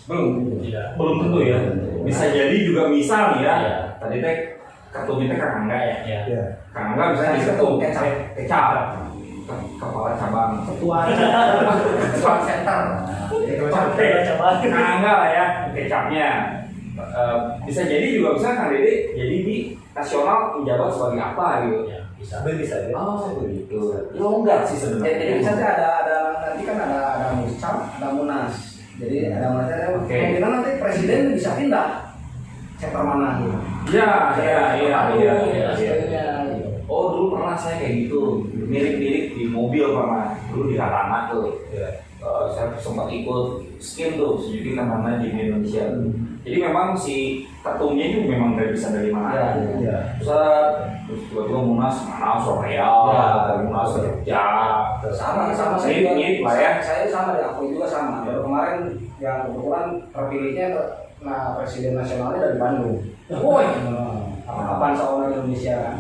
B: Belum.
D: Tidak.
B: Belum tentu ya. Bisa jadi juga misal nih ya.
D: Iya.
B: Tadi teh ketumnya Kang Angga ya.
D: Ya.
B: Kang Angga bisa jadi ketum kecap. Kepala cabang.
A: Ketua
C: Ketua center.
B: Oke, Kang Angga lah ya kecapnya. Bisa jadi juga bisa Kang Dede jadi di nasional menjabat sebagai apa gitu.
D: Ya, bisa.
A: bisa ya.
B: Oh begitu. Longgar sih sebenarnya.
C: Jadi bisa ada nanti kan ada muscap, ada munas. Jadi ada munas ada kemungkinan nanti presiden bisa pindah center mana gitu.
B: Iya. Oh dulu pernah saya kayak gitu, mirip-mirip di mobil pernah. Dulu di Harana tuh. Saya sempat ikut skim tuh, jadi karena di Indonesia. Jadi memang si ketumnya itu memang nggak bisa dari mana. Terus tiba-tiba munas mana Surabaya, munas kerja.
C: Sama
B: Mirip lah ya.
C: Saya sama diakui juga sama. Baru kemarin yang kebetulan terpilihnya presiden nasionalnya dari Bandung. Woi, apa-apaan seorang Indonesia kan?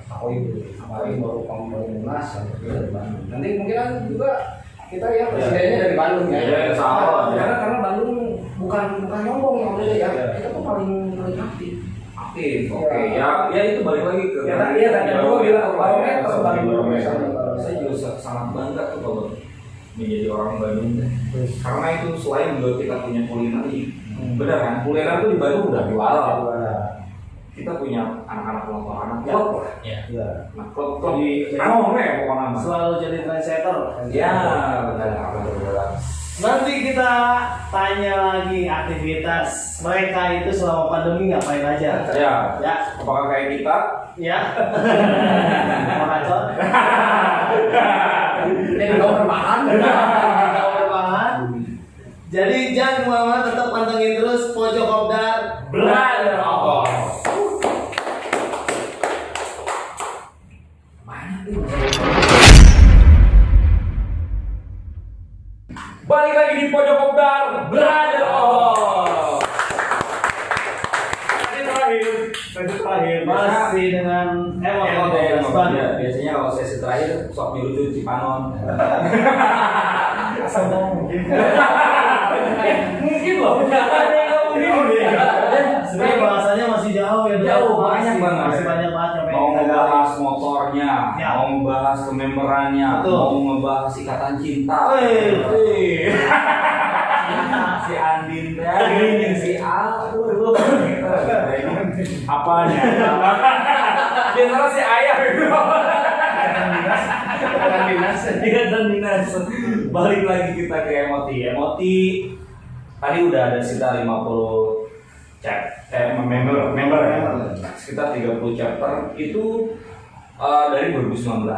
C: Aku itu kemarin baru pemilihan munas dari Bandung. Nanti kemungkinan juga kita ya presidennya dari Bandung ya.
B: Iya, sama.
C: Karena Bandung bukan nyombong yang udah ya. Kita tuh paling aktif.
B: Oke. Ya itu balik lagi ke.
C: Tadi gua bilang barometer Bandung.
B: Saya juga sangat bangga tuh kalau menjadi orang Bandung. Karena itu selain juga kita punya kuliner, benar kan? Kuliner itu di Bandung udah jualan. Kita punya anak-anak motor, anak klub lah.
D: Ya.
B: Nah, klub di pokoknya.
A: Selalu jadi trendsetter.
B: Ya, benar.
A: Nanti kita tanya lagi aktivitas mereka itu selama pandemi ngapain aja.
B: Ya. Apakah kayak kita?
A: Ya. Mengacot.
C: Ini berbahan.
A: Berbahan. Jadi jangan kemana-mana, tetap pantengin terus Pojok Kopdar Brother of Us.
B: Balik lagi di Pojok Kopdar Brother of Us. Terakhir
A: Masih dengan
B: biasanya kalau sesi terakhir sok dirujuk Cipanon.
A: asal mungkin.
B: Mungkin loh.
A: Sebenarnya bahasanya masih jauh ya.
B: Jauh, banyak banget.
A: Masih banyak banget yang
B: Mau
A: pengen
B: membahas motornya,
A: Ya.
B: mau membahas kememberannya,
A: Betul.
B: mau membahas ikatan cinta.
A: Wih.
B: Si Andin dan si A. Apanya? Biasanya si ayah gitu. Ikatan dinas. Balik lagi kita ke Emoti. Emoti tadi udah ada sekitar 50 member ya, sekitar 30 chapter itu dari 2019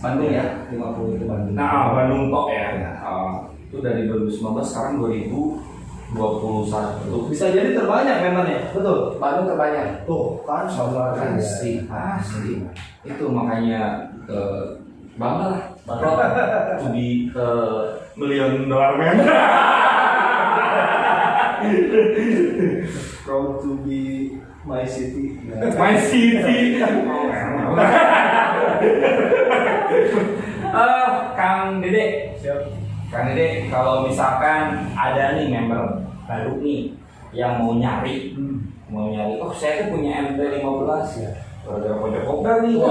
C: Bandung ya, 50 itu Bandung.
B: Nah, Bandung top ya. Itu dari 2019, sekarang 2021.
A: Bisa jadi terbanyak memangnya, betul.
C: Bandung terbanyak.
A: Tuh kan sama
B: Asli. Itu makanya bangga lah. Proud to be $1 million man.
A: proud to be my city.
B: My city. Kang Dede. Kang Dede, kalau misalkan ada nih member baru nih yang mau nyari, oh saya tuh punya MT-15 ya. Gara-gara pojok kopdar nih,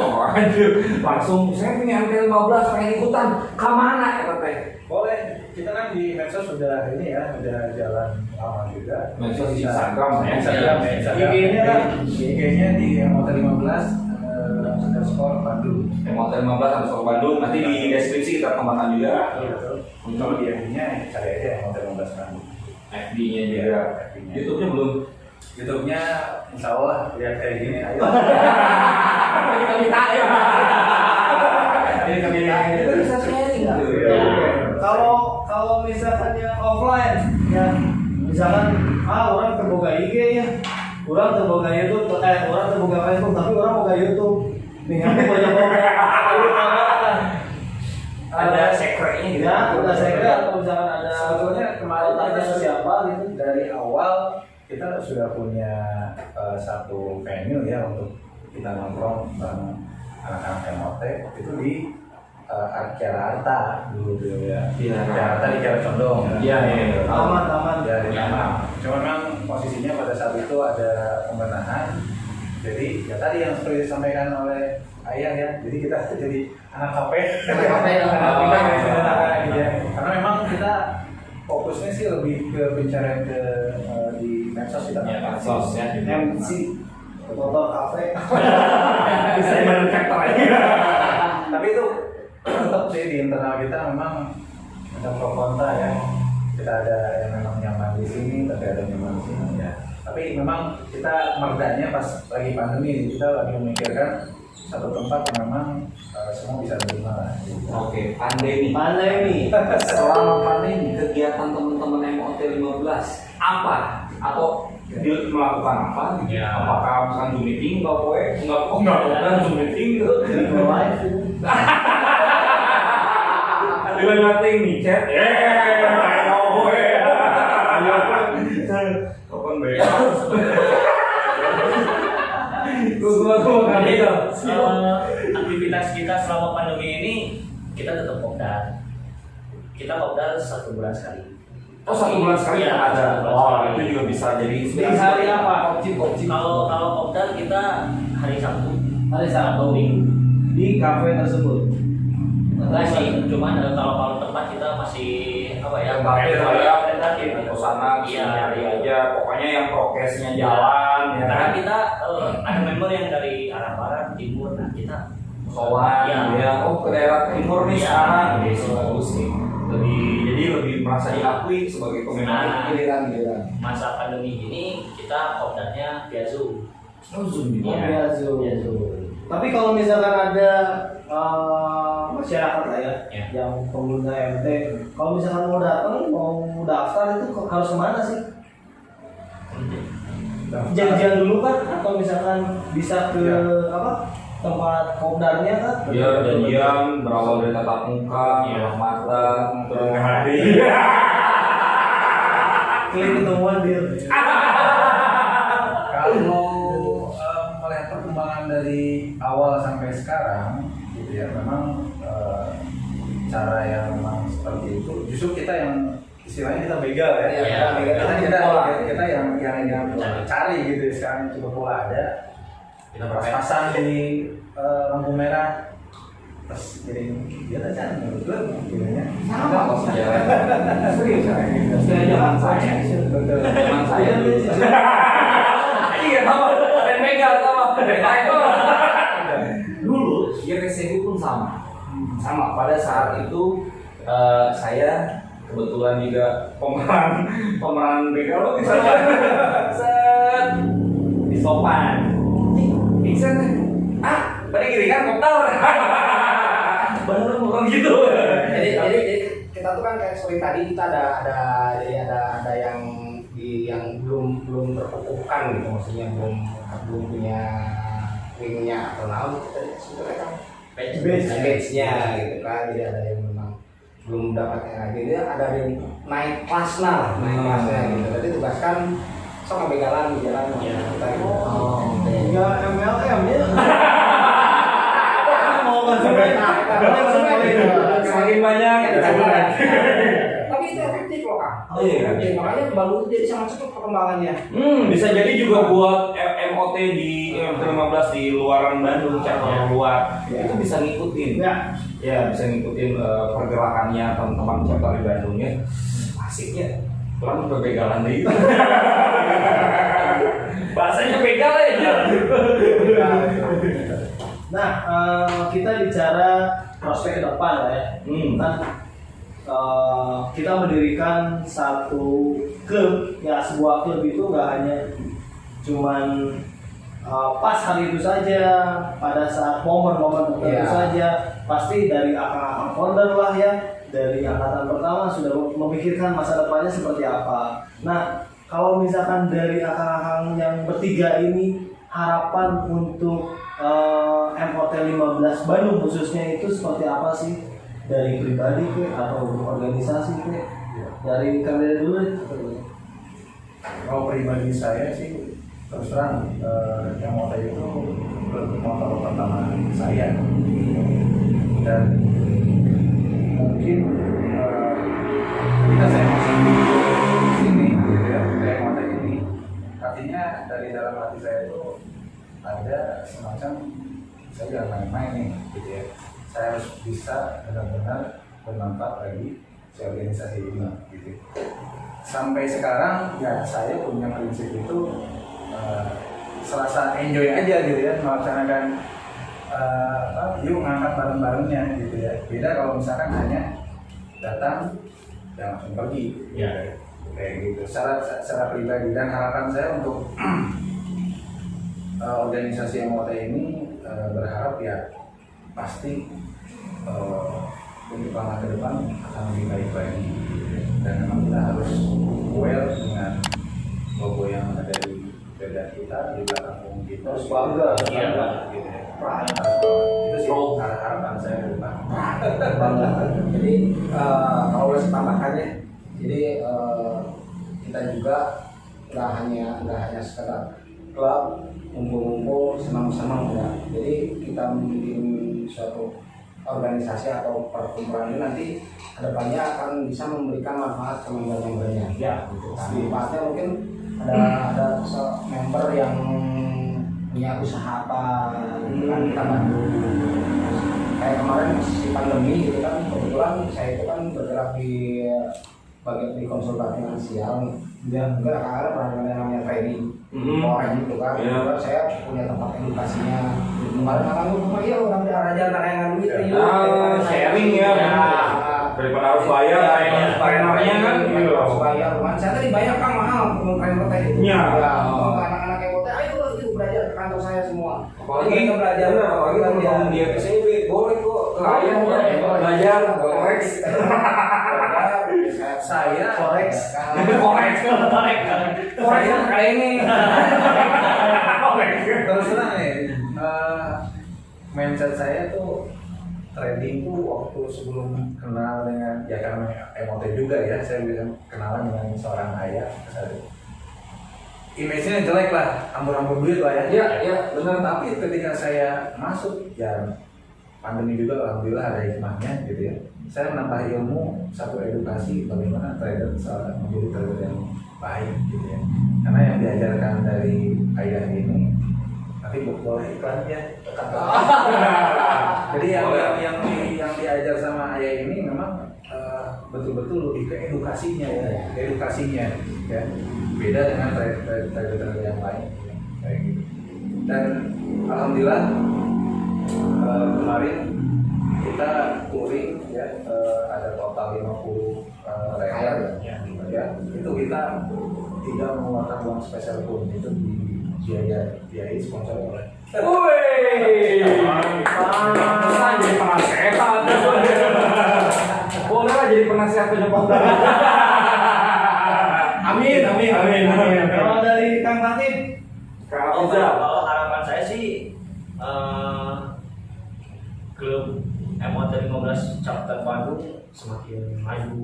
B: langsung saya punya MT-15 pengen ikutan, kemana ya teh?
E: Boleh, kita kan di medsos sudah ini ya, udah jalan lama juga.
B: Medsos di Instagram ya.
E: IG-nya di MOT15 underscore Bandung.
B: MOT15 Bandung, nanti di deskripsi kita tambahkan juga.
E: Kalau di FB-nya cari aja MOT15 Bandung.
B: FB-nya juga. YouTube-nya belum.
E: YouTube-nya insya Allah lihat kayak gini, ayo.
B: Kita minta ya. Kita bisa sharing.
A: Kalau misalkan yang offline ya, misalkan orang terbuka IG ya, orang terbuka YouTube, orang terbuka Facebook, tapi orang buka YouTube. Nih nanti banyak
B: Ada sekretnya gitu.
A: Ya, ada sekret atau misalkan ada
E: Sebetulnya kemarin
A: ada
E: kita
A: siapa gitu.
E: dari awal kita sudah punya satu venue ya untuk kita nongkrong bareng anak-anak MOT itu di Kiara Arta dulu ya. Kiara Arta di Kiara Condong.
B: Iya.
A: Aman.
E: Ya, di mana. Cuma memang posisinya pada saat itu ada pembenahan. Jadi ya tadi yang seperti disampaikan oleh Ayah ya. Jadi kita jadi anak kafe. Karena memang kita fokusnya sih lebih ke pencarian di medsos kita.
B: Ya, medsos ya.
A: MC motor kafe.
B: Saya baru faktor aja.
E: Tapi itu tetap sih di internal kita memang ada pro kontra ya. Kita ada yang memang nyaman di sini, tapi ada yang nyaman di sini ya. Tapi memang kita merdanya pas lagi pandemi, kita lagi memikirkan satu tempat yang memang semua bisa terima lah.
B: Oke, pandemi.
E: Selama pandemi
B: Kegiatan teman-teman MOT 15 apa? Atau dia melakukan apa?
D: Ya.
B: Apakah misalkan Zoom meeting atau enggak Zoom meeting gitu?
A: Live.
B: Dengan meeting nih chat. Kapan bebas?
D: Aktivitas kita selama pandemi ini kita tetap kopdar. Kita kopdar 1 bulan sekali.
B: Oh, 1 bulan sekali
D: ya,
B: ada.
D: 1 bulan
B: Oh,
D: sekali.
B: itu juga bisa jadi
A: Di hari apa? Kopci.
D: Kalau kopdar kita hari Sabtu.
A: Hari Sabtu di kafe tersebut.
D: Enggak sih, cuman kalau tempat kita masih apa ya?
B: Tentatif ya, kesana
D: Iya.
B: nyari aja. Pokoknya yang prokesnya jalan ya.
D: Karena kita ada member yang dari arah barat, timur, nah kita
B: Sowan
D: Iya.
B: ya. Oh, ke daerah timur nih
D: Iya.
B: sekarang. Bagus nih. Jadi lebih merasa diakui sebagai pemain
D: Nah.
B: giliran.
D: masa pandemi ini kita kopdarnya via Zoom.
B: Oh, Zoom
A: Oh,
B: ya.
A: via Zoom. Tapi kalau misalkan ada masyarakat lah ya, yang pengguna MT, kalau misalkan mau datang, mau daftar itu harus kemana sih? Janjian dulu kan? Atau misalkan bisa ke apa tempat kopdarnya kan?
B: Biar janjian berawal dari tatap muka, tatap mata, turun ke hati.
A: Klik ketemuan dia.
E: kalau melihat perkembangan dari awal sampai sekarang gitu ya, memang cara yang memang seperti itu justru kita yang istilahnya kita begal ya,
D: Iya.
E: kita yang cari gitu sekarang coba pola ada kita pas-pasan di lampu merah terus jadi dia cari betul gitu ya.
B: Sama kok sejarah. Serius saya. Zaman saya.
E: Betul.
B: Zaman saya. Iya, sama. Dan Mega sama. Dulu YPCB pun sama. Pada saat itu saya kebetulan juga pemeran begal lo bisa set di sopan Iksan tadi kiri kan kopdar bener bukan gitu.
C: Jadi kita tuh kan kayak story tadi kita ada yang belum terkukuhkan gitu, maksudnya belum punya wingnya atau naon kita sebenarnya kan base-nya gitu kan, jadi ada yang memang belum dapat yang lagi, dia ada yang naik kelasnya gitu. Jadi tugaskan sama begalan di jalan kita gitu.
A: Enggak MLM ya. Mau masuk
B: semakin banyak
C: Tapi itu efektif loh Kang.
B: Oh, iya.
C: Makanya baru jadi sangat cepat perkembangannya.
B: Bisa jadi juga buat MOT di MT15 di luaran Bandung, cabang luar itu bisa ngikutin. Ya bisa ngikutin pergerakannya teman-teman chapter di Bandungnya. Asiknya pelan begalan deh. Bahasanya begal aja.
A: Nah, kita bicara prospek ke depan lah ya. Kan kita mendirikan satu klub, ya sebuah klub itu nggak hanya cuman pas hari itu saja, pada saat momen-momen tertentu saja. Pasti dari akang-akang founder lah ya, dari angkatan pertama sudah memikirkan masa depannya seperti apa. Nah, kalau misalkan dari akang-akang yang bertiga ini, harapan untuk MOT 15 Bandung khususnya itu seperti apa sih? Dari pribadi ke atau organisasi ke? Dari kalian dulu.
E: Kalau pribadi saya sih terus terang MOT itu motor pertama saya, dan mungkin ketika saya masuk di sini gitu ya, kayak MOT ini artinya dari dalam hati saya itu ada semacam saya jangan main-main nih gitu ya, saya harus bisa benar-benar bermanfaat bagi si organisasi ini gitu. Sampai sekarang ya saya punya prinsip itu serasa enjoy aja gitu ya, melaksanakan yuk ngangkat bareng-barengnya gitu ya. Beda kalau misalkan hanya datang dan langsung pergi ya, kayak gitu. Secara pribadi dan harapan saya untuk organisasi MOT ini berharap ya pasti untuk lama ke depan akan lebih baik lagi, dan memang kita harus well dengan logo yang ada di beda kita, di belakang punggung kita,
A: Harus bangga,
E: gitu ya. Itu sih harapan saya ke depan.
C: Jadi kalau boleh saya tambahkannya, jadi kita juga nggak hanya sekedar klub ngumpul-ngumpul senang-senang ya. Jadi kita bikin suatu organisasi atau perkumpulan ini nanti kedepannya akan bisa memberikan manfaat ke member-membernya. Ya, gitu. Manfaatnya mungkin ada member yang punya usaha apa, kan kita bantu. Kayak kemarin si pandemi gitu kan, kebetulan saya itu kan bergerak di bagian di konsultasi finansial. Dia juga kadang-kadang pernah dengan namanya trading, orang gitu kan. Kemudian saya punya tempat edukasinya. Kemarin kan iya orang aja yang duit
B: sharing ya. Daripada harus bayar kayak trainernya kan gitu.
C: Harus bayar. Saya tadi bayar kan mahal untuk trainer tadi.
B: Iya.
C: Anak-anak yang bote, ayo itu belajar ke kantor saya semua.
B: Apalagi kita belajar, apalagi teman-teman di FSB boleh kok klien belajar forex.
C: Saya
A: Forex.
C: Forex kayak ini.
E: Terus terang nih, mindset saya tuh trading tuh waktu sebelum kenal dengan ya karena MOT juga ya, saya bisa kenalan dengan seorang ayah. Image-nya jelek lah, ambur-ambur duit lah ya.
B: Iya,
E: benar. Tapi ketika saya masuk ya pandemi juga alhamdulillah ada hikmahnya gitu ya. Saya menambah ilmu, satu edukasi bagaimana trader menjadi trader yang baik gitu ya. Karena yang diajarkan dari ayah ini, tapi boleh iklannya. Jadi yang diajar sama ayah ini memang betul-betul lebih ke edukasinya ya. Beda dengan trader yang lain kayak gitu. Dan alhamdulillah kemarin kita touring ya, ada total 50 rider ya. Itu kita tidak mengeluarkan uang spesial pun, itu dibiayai sponsor oleh.
B: Woi, pantesan jadi penasehat. Boleh lah jadi penasehat penyebab.
A: Amin. Kalau dari Kang Tatib,
D: Kalau harapan saya sih klub MOT 15 Chapter Bandung semakin maju.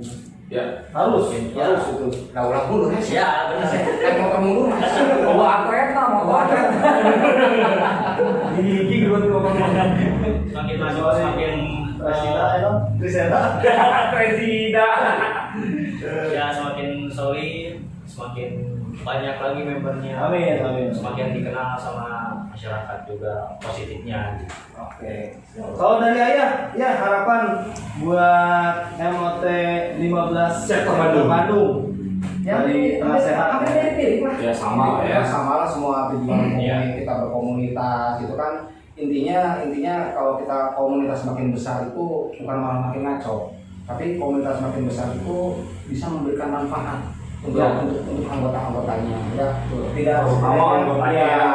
B: Ya,
A: harus
D: itu.
C: Nah, ulang dulu ya.
D: Ya, benar.
C: Motor mundur mas.
B: bawa atlet. Gigi dua motor.
D: Semakin maju, semakin
A: Presida.
D: ya semakin solid, semakin banyak lagi membernya.
A: Amin.
D: Semakin dikenal sama masyarakat juga positifnya.
A: Oke. Kalau dari Ayah, ya harapan buat MOT 15
B: Sektor
A: Bandung. Dari penasehat.
B: Ya sama
C: ya
B: ya.
C: sama lah semua tujuan
D: Iya.
C: kita berkomunitas gitu kan, intinya kalau kita komunitas makin besar itu bukan malah makin ngaco, tapi komunitas makin besar itu bisa memberikan manfaat untuk
B: Ya.
C: untuk anggota-anggotanya ya, tidak
B: Terutama anggotanya.
C: ya,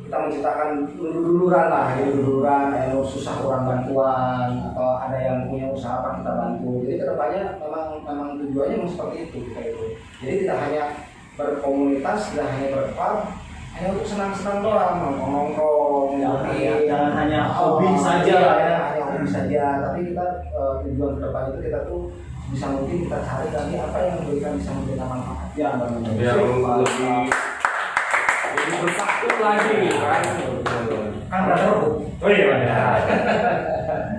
C: kita menciptakan duluran lah, jadi duluran yang susah orang bantuan atau ada yang punya usaha apa kita bantu. Jadi kedepannya memang tujuannya memang seperti itu kita itu. Jadi tidak hanya berkomunitas, tidak hanya berpar, hanya untuk senang-senang doang, nongkrong,
A: Jangan hanya hobi saja ya.
C: hanya hobi saja. Tapi kita tujuan kedepan itu kita tuh bisa mungkin kita cari lagi apa yang bisa memberikan manfaat. Ya,
B: Biar lebih bersatu lagi kan.
C: kan brother.
B: Oh iya.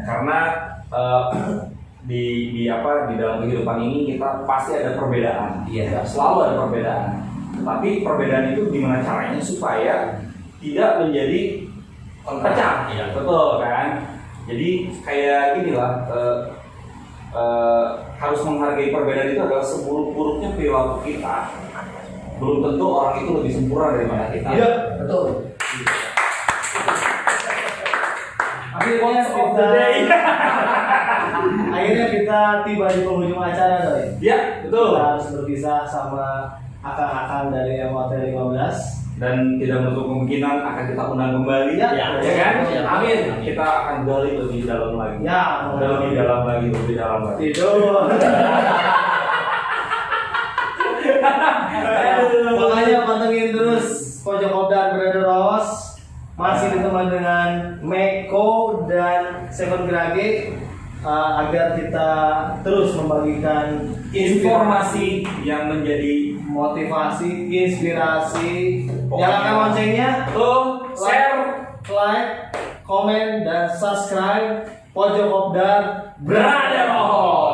B: Karena di dalam kehidupan ini kita pasti ada perbedaan.
C: Iya.
B: Selalu ada perbedaan. Tapi perbedaan itu gimana caranya supaya tidak menjadi pecah.
D: Iya.
B: Betul kan? Jadi kayak gini lah. Harus menghargai perbedaan itu adalah seburuk-buruknya perilaku kita. Belum tentu orang itu lebih sempurna daripada kita.
A: Iya.
C: Betul.
A: Akhirnya kita tiba di penghujung acara, Doi.
B: Ya, betul.
A: Kita harus berpisah sama akang-akang dari MOT 15.
B: Dan tidak menutup kemungkinan akan kita undang kembali,
A: Ya,
B: kan?
D: ya.
B: Amin. Kita akan gali lebih dalam lagi.
A: Ya,
B: lebih dalam lagi.
A: tidur. Makanya pantengin terus Pojok Kopdar Brother Rose. Masih ditemani dengan Meko dan Seven Grage agar kita terus membagikan
B: Informasi yang menjadi
A: motivasi, inspirasi. Nyalakan loncengnya,
B: share,
A: like, komen, dan subscribe Pojok Kopdar
B: Brother Rose.